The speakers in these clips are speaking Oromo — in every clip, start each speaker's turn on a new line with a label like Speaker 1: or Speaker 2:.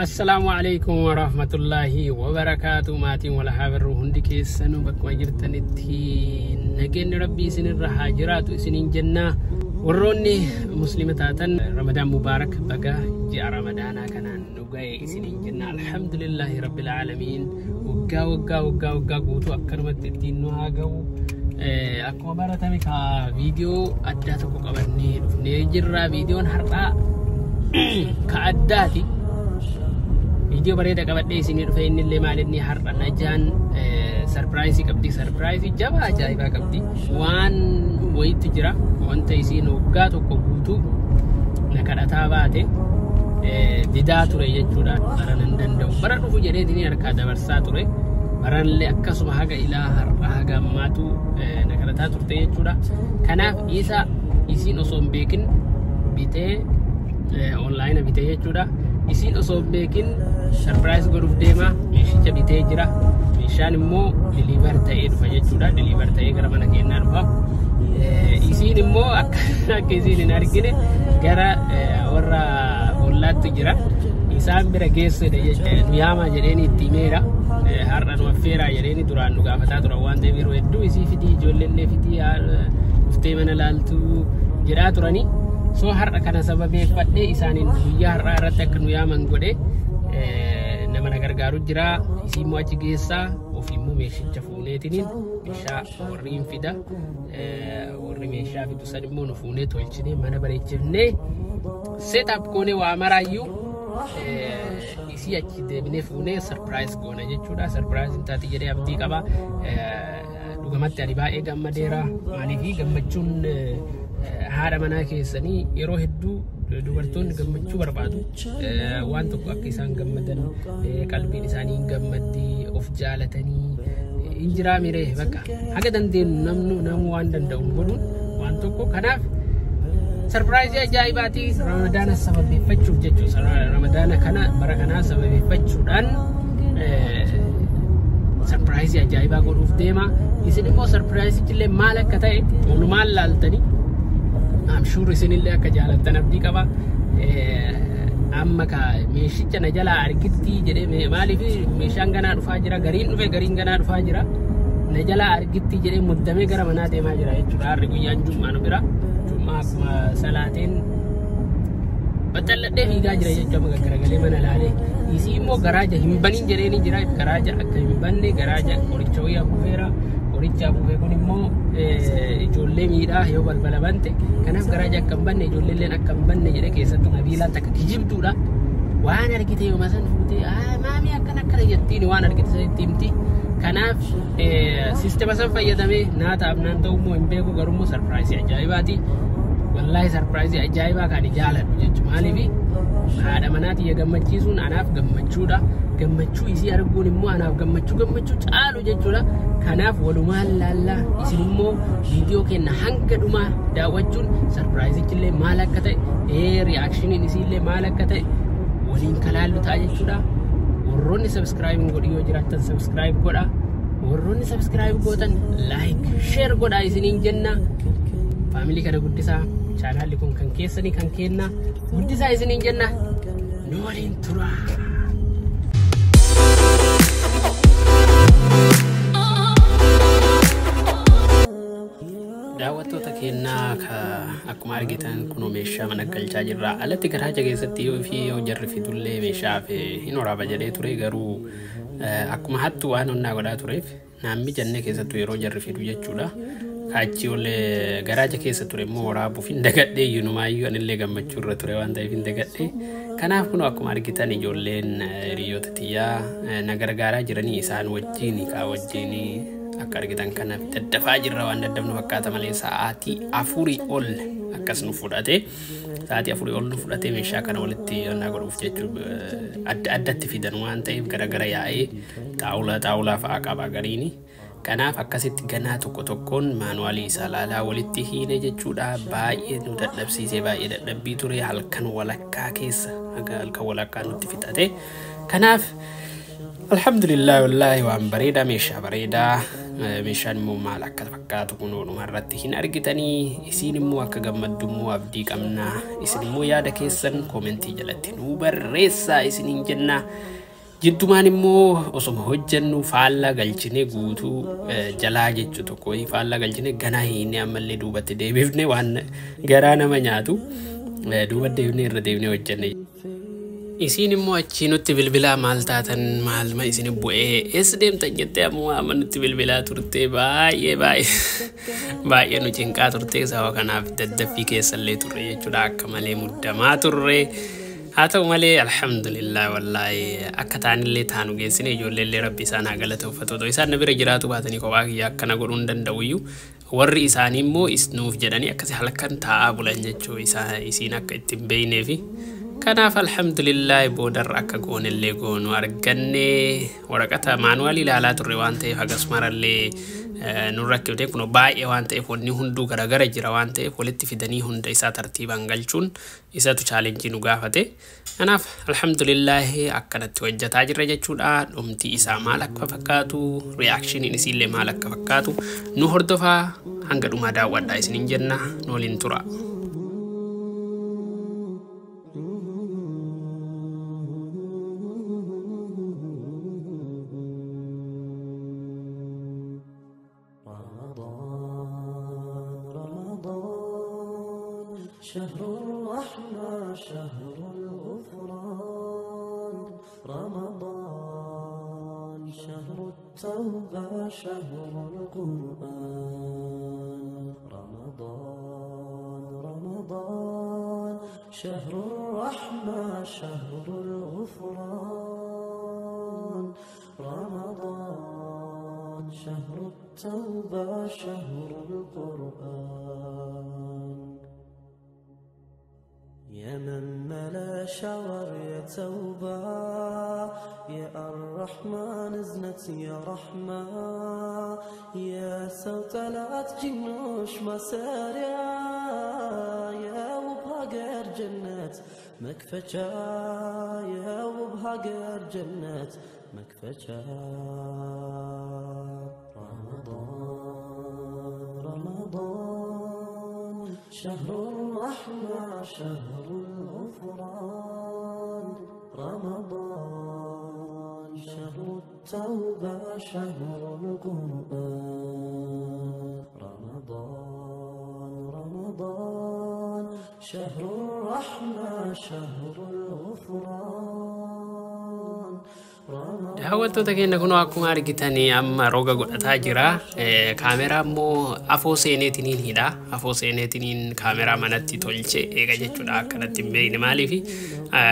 Speaker 1: السلام عليكم ورحمة الله وبركاته. ماتي ولا حابر هندي كيسانو بكما جرتنتي نجن ربي سن الرحاجرات وسنين جنة وروني مسلمتاتن رمضان مبارك بقى جاء رمضان كان نجاي سنين جنة الحمد لله رب العالمين وقا قوتو أكرمت الدين نهاجو أكو برتامي كا فيديو أداتكو قبرني نجرا فيديو نحرقا كأداتي فيديو بريدة قبل سنين فين اللي مالني حرنا نجان سربرايزي قبدي سربرايزي جبا جايبا قبدي وان ويت جرا وان تيسين وقات وقبوتو نكرا تاباتي ديدا توري يجودا بران دندو بران رفو جريديني أركا دبرسا توري بران اللي أكسو بحاقا إلا هرقا ماتو نكرا تورتي يجودا كناف إيسا إيسين أصوم بيكن بيتي أونلاين بيتي يجودا isin osoo beekin surprise godhuuf deema meeshicha bitee jira meeshaan immoo deliver ta'ee dhufa jechuudha deliver ta'ee gara mana keenyaa dhufa isin immoo akka isin hin argine gara warra bollaatti jira isaan bira geessedha jechuudha nuyaama jedheeni itti himeera har'a nu affeeraa jedheeni duraan nu gaafataa tura waan ta'eef yeroo hedduu isii fidii ijoolleellee fidii dhuftee mana laaltuu jedhaa turanii so har'a kana sababee fadhee isaaniin guyyaa har'aa irratti akka nu yaaman godhe nama na gargaaru jira isii immoo achi geessaa ofii immoo meeshicha fuuneetiniin meeshaa warriin fida warri meeshaa fidu san immoo nu fuunee tolchinee mana bareechifnee setup goone waa maraayyuu isii achi deebinee fuunee surprise goona jechuudha surprise taati jedhee abdii qaba dhugamatti ani baay'ee gammadeera maaliif gammachuun haadha manaa keessanii yeroo hedduu dubartoonni gammachuu barbaadu waan tokko akka isaan gammadan qalbiin isaanii gammaddi of jaalatanii injiraa miree bakka haga dandeenyu namu waan danda'u godhuun waan tokko kanaaf surprise ajaa'ibaati ramadaana sababeeffachuuf jechuudha ramadaana kana bara kana sababeeffachuudhaan surprise ajaa'ibaa godhuuf deema isin immoo surprise illee maal akka ta'e walumaan laaltanii I'm sure isin illee akka jaalattan abdii qaba amma ka meeshicha na jala argitti jedhee maaliif meeshaan ganaa dhufaa jira gariin dhufe gariin ganaa dhufaa jira na jala argitti jedhee muddamee gara manaa deemaa jira jechuudha harri guyyaan jummaa nu bira jummaa akkuma salaateen battalladhee fiigaa jira jechuudha garagalee mana laalee isii immoo garaaja hin baniin jedheeni jira garaaja akka hin banne garaaja qoricha wayyaa buufeera qoricha buufee kun immoo ijoollee miidhaa yoo balbala bante kanaaf garaaja akka hin banne ijoolleelleen akka hin banne jedhe keessattuu nabiilaan takka kijibduudha waan argite yoo masan fuutee maamii akkana jettiin waan argite sanitti himti kanaaf siistema san fayyadamee naataaf naan ta'u immoo hin beeku garummoo sarpiraayizii ajaa'ibaati wallaahi sarpiraayizii ajaa'ibaa kan jaaladhu jechuudha maaliif haadha manaati gammachiisuun anaaf gammachuudha gammachuu isii arguun immoo anaaf gammachuu caalu jechuudha kanaaf walumaan laallaa isin immoo viidiyoo keenya hanga dhumaa daawwachuun sarpiraayizichi illee maal akka ta'e reaakshiniin isii illee maal akka ta'e waliin kalaallu ta'a jechuudha warroonni subscribe godhi yoo jiraattan subscribe godha warroonni subscribe gootan like share godha isiniin jenna faamilii kana guddisaa chaanaalli kun kan keessanii kan kenna guddisaa isiniin jenna nu waliin tura daawwattoota keenyaa akkuma argitan kun meeshaa mana galchaa jirra alatti garaaja keessatti yoo jarri fidullee meeshaa hin waraaba jedhee ture garuu akkuma hattu waan onnaa godhaa tureef naammi jannee keessattuu yeroo jarri fidu jechuudha kaachi olee garaaja keessa ture immoo waraabuuf hin dagadhee yunumaayyuu anillee gammachuu irra ture waan ta'eef hin dagadhee kanaaf kun akkuma argitan ijoolleen hiriyoota tiyyaa na gargaaraa jiranii isaan wajjin wajjin akka argitan kana daddafaa jirra waan daddafnu fakkaata malee sa'aatii 4 ol akkas nu fudhate sa'aatii 4 ol nu fudhate meeshaa kana walitti yonnaa godhuuf jechuudha addatti fidan waan ta'eef garagara yaa'ee xaawulaa fa'aa qaba gariini kanaaf akkasitti ganaa tokko tokkoon maanuwaalii isaa laalaa walitti hiine jechuudha baay'ee nu dadhabsiisee baay'ee dadhabbii ture halkan walakkaa keessa halkan walakkaa nutti fixate kanaaf alhamdulillah wallahi waan bareeda meeshaa bareeda meeshaan immoo maal akka fakkaatu kunuunuma irratti hin argitanii isiin immoo akka gammaddu immoo abdii qabna isin immoo yaada keessan koomentii jalatti nu barreessaa isiniin jenna jiddumaan immoo osoma hojjennu faalla galchine guutuu jalaa jechu tokko faalla galchine ganaa hiine ammallee duubatti deebifne waan garaa nama nyaatu duubatti deebifne irra deebifne hojjenne isin immoo achi nutti bilbilaa maal taatan maalma isin bu'ee es deemtan jettee ammoo amma nutti bilbilaa turte baay'ee nu cinqaa turte sababa kanaaf daddaffii keessallee turre jechuudha akka malee muddamaa turre haa ta'u malee alhamdulillah wallahi akka taanillee taanu geessine ijoolleellee rabbi isaan haa galatoofatu isaan na bira jiraatu baatanii kophaa kiyya akkana godhuu hin danda'uyyuu warri isaanii immoo isnuuf jedhanii akkasii halkan taa'aa bulan jechuu isiin akka ittiin beeyneefi kanaaf alhamdulillah boodar akka goonellee goonu arganne waraqata maanuwaalii ilaalaa turre waan ta'eef hagasmarallee nurrakkifte kuno baay'ee waan ta'eef wanni hunduu garagara jira waan ta'eef walitti fidanii hunda isaa tartiibaan galchuun isatu chaalenjii nu gaafate kanaaf alhamdulillah akkanatti hojjetaa jirra jechuudha dhumti isaa maal akka fakkaatu reakshiiniin isiillee maal akka fakkaatu nu hordofaa hanga dhumaa daawwadhaa isiniin jenna nu waliin tura
Speaker 2: شهر الرحمة شهر الغفران رمضان شهر التوبة شهر القرآن رمضان شهر الرحمة شهر الغفران رمضان شهر التوبة شهر القرآن يا من ملا شعر يا توبة يا الرحمن ازنت يا رحمة يا سوتلات جنوش مسارع يا وبهاجر جنات مكفجا يا وبهاجر جنات مكفجا رمضان شهر الرحمة شهر الغفران رمضان شهر التوبة شهر القرآن رمضان شهر الرحمة شهر الغفران
Speaker 1: daawwattoota keenya kunoo akkuma argitanii amma roga godhataa jira kaameraa immoo afoo seeneetiniin hidha afoo seeneetiniin kaameraa manatti tolche eega jechuudha akkanatti hin beekne maaliif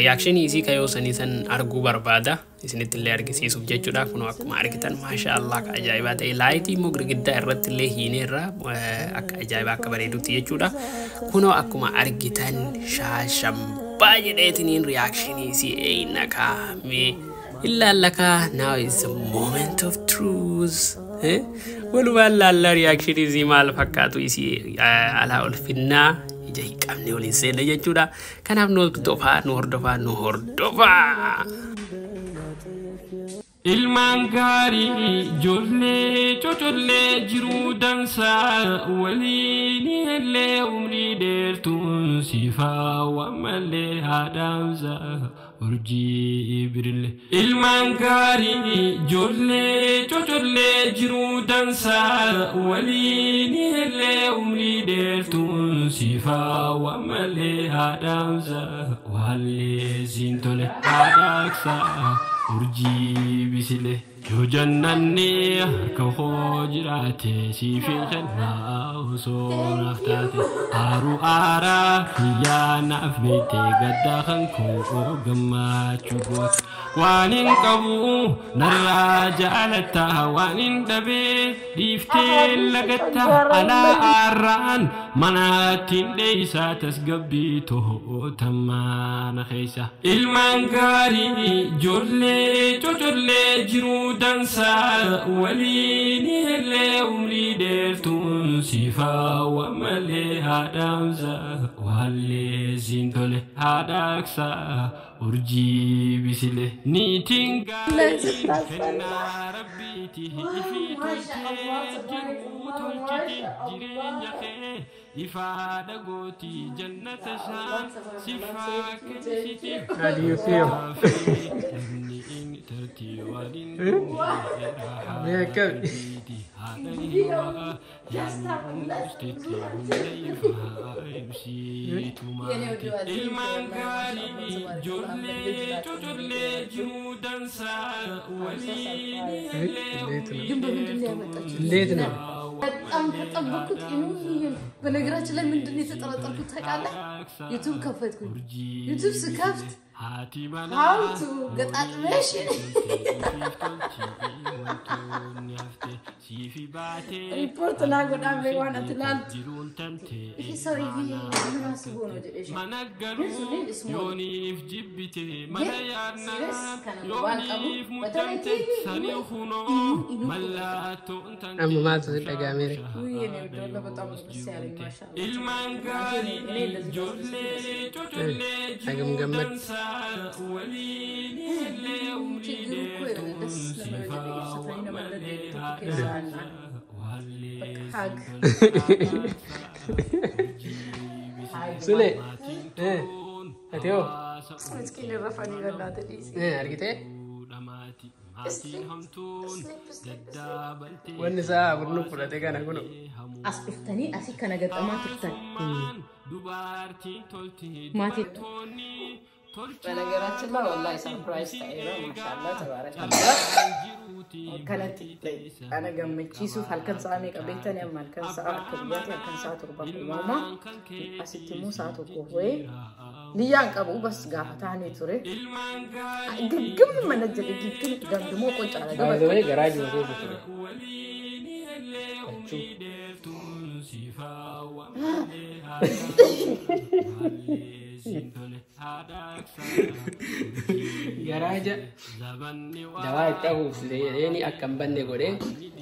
Speaker 1: reakshinii isii kayoo sanii san arguu barbaada isinitti illee argisiisuuf jechuudha kunoo akkuma argitan maashaallah ka ajaa'ibaa ta'e laayitii immoo girgiddaa irratti illee hiineerra akka ajaa'ibaa akka bareedutti jechuudha kunoo akkuma argitan shaashambaa jedheetiniin reakshinii isii eeyna kaame illa laka now is the moment of truth walumaan laalla reaction isii maal fakkaatu isii alaa ulfinnaa ija hiiqamne waliin seenne jechuudha kanaaf nu hordofaa ilmaan gaarii ijoollee cocollee jiruu dansaa waliin illee umrii dheertuun sifaa wammallee haadhaamsa urjii birille ilmaan gaarii ijoollee cocollee jiruu dansaa waliin illee umrii dheertuun sifaa wammallee haadhaamsa wallee siin tole haadhaaksa urjii bisile yoo jannanni harka koo jiraate siif jannaa osoo naaf taate aaru aaraa hiyyaa naaf beekte gaddaa kan koo gammachuu goote
Speaker 3: وانين قبو نراجع على وانين دبي ديفتي لقتا على أران مناتين ليسا تسقبيته تمان خيسا المانقاري جرلي جرودا سا وليني اللي أملي ديرتون سيفا ومالي هادامزا والي زينتولي هاداكسا أرجي بسله نيتينغا فينا ربيته إفادة قوتي جنة شان سفاك سيتي
Speaker 1: How do you feel? Yeah, good. ليتنا
Speaker 4: በጣም በኩት ኢኑን በነገራችን ላይ ምንድነው የተጠረጠርኩት ታውቃለህ ዩቲዩብ ከፈትኩኝ ዩቲዩብ ስከፍት how to ገጣጥመሽ ሪፖርት ላጎዳም ለዋና ትላንት ይሄ ሰው ምን አስቦ ነው ጀለሽ
Speaker 3: ዮኒፍ ጅብቴ ማያና ዮኒፍ ሙተንቴ ሰኒኹኖ መላቶ እንተን
Speaker 1: أما ما تصدق أميري
Speaker 4: ወይኔ ወደለ በጣም ደስ ያለኝ ማሻአላ
Speaker 3: ኢልማንጋሪ ጆሌ ጆሌ
Speaker 1: أقوم قمت سلي إيه أتيو
Speaker 4: مسكين الرفاني بنات ليس
Speaker 1: إيه أرجعتي والنساء برنو فلاتي كان أقوله
Speaker 4: أصبحتني أسي كان قد أمات التن ماتي በነገራችን ላይ والله ሰርፕራይዝ ታይራ ማሻአላ ተባረከ كانت أنا جمعت شيء فالكن سامي كبيتني أما الكن ساعة كبيات الكن ساعة تربح ماما أسيتمو ساعة كوفي ليان كابو بس قافتاني تري جم من الجل جم دمو كنت على
Speaker 1: هذا وين جراج وزوج تري Garaja jawab tahu ini akan bande gore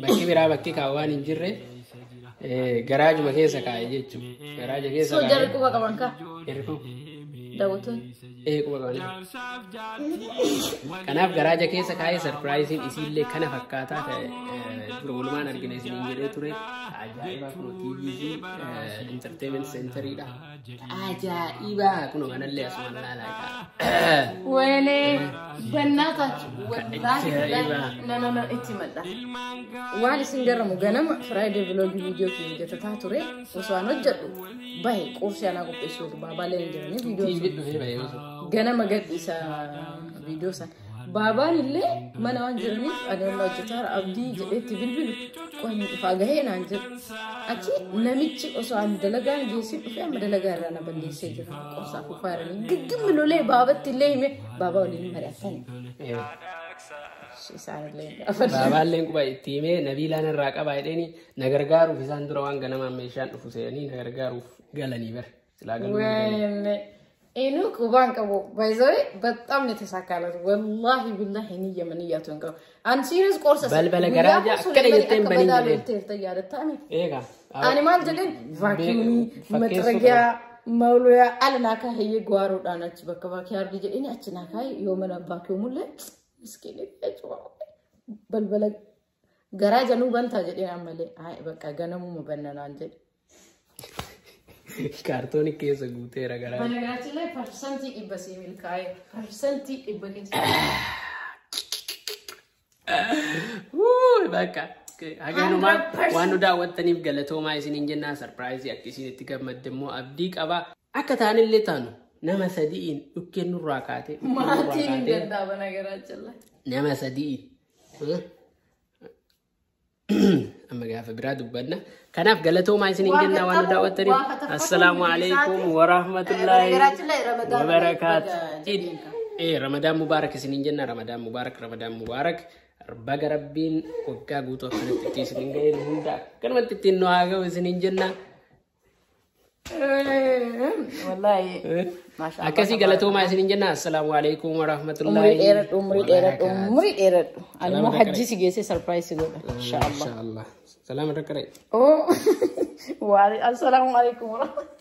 Speaker 1: baki bira baki kawan injire garaj makesa kaya jechu garaj kesa
Speaker 4: so jari kuba kamanka
Speaker 1: erko
Speaker 4: dawutun
Speaker 1: kuba kawan kanaf garaj kesa kaya surprise isille kana fakkata ta gulman argine isin injire ture ajaiba kuno TV entertainment center ida ajaiba kuno manalle asmana laka
Speaker 4: ويني بناتك والله لا اتمنى والي سنجر مغنم فرايدي فلوج فيديو كي جتاتوري وسوانو جدو باي قرش انا كو بيسو بابا لينجرني فيديو غنم غديسا فيديو سا بابا اللي ما نانجرني انا لو جتار ابدي جدت بلبل كون فاغهينا انجر اكي نميتشي وسوان دلغان جيسي فهم دلغان انا بندي سيجر قصا فارني گگم لو لي بابت اللي مي بابا ولي مريتن
Speaker 1: بابا لين كو باي تيمي نبيلا نراقه بايدني نغرغارو في ساندرو وان غنما ميشان دفوسيني نغرغارو غلاني بر سلاغلو
Speaker 4: وين إنه كوبان كابو بايزوي بتأم نتساكالات والله بالله إني يمنياتون كابو أن سيريس كورسس
Speaker 1: بل غراجة كده يتم بني
Speaker 4: تيار تاني
Speaker 1: إيه
Speaker 4: أنا مال جدين فاكيوني مترجع مولويا أنا ناكا هي غوارو دانا تبكا فاكيار دي جدين أتشناكا يومنا فاكيوم ولا مسكين أجوا بل غراجة نو بنتا جدين عملي هاي بكا غنمو مبننا جدين
Speaker 1: كارتوني كيس غوتيرا غرا
Speaker 4: بنغراتي لا برسنتي ابسي ملكاي برسنتي ابكين
Speaker 1: بكا هاغانو ما وانو داوتني بغلتو ما يسين انجنا سربرايز يكسين تيكمد دمو ابديك ابا اكتان اللي تانو نما سدين يكن راكاتي
Speaker 4: ما تين جدا بنغراتي لا
Speaker 1: نما سدين أما جاء في براد وبدنا كناف قالتوا ما يسنين جنا وانا دعوتني السلام عليكم ورحمة الله وبركاته. رمضان مبارك سنين جنة رمضان مبارك baga rabbiin waggaa guutuu akkanatti itti isiniin ga'een hunda akkanumatti ittiin nu haa ga'u isiniin jenna.
Speaker 4: Wallaahi maashaa
Speaker 1: akkasii galatoomaa isiniin jenna. Assalaamu alaikum wa rahmatullahi.
Speaker 4: umrii dheeradhu ani immoo hajji si geessee sarpiraayisii godha insha Allah.
Speaker 1: Salaam irra qaree.
Speaker 4: Assalaamu alaikum wa rahmatullahi.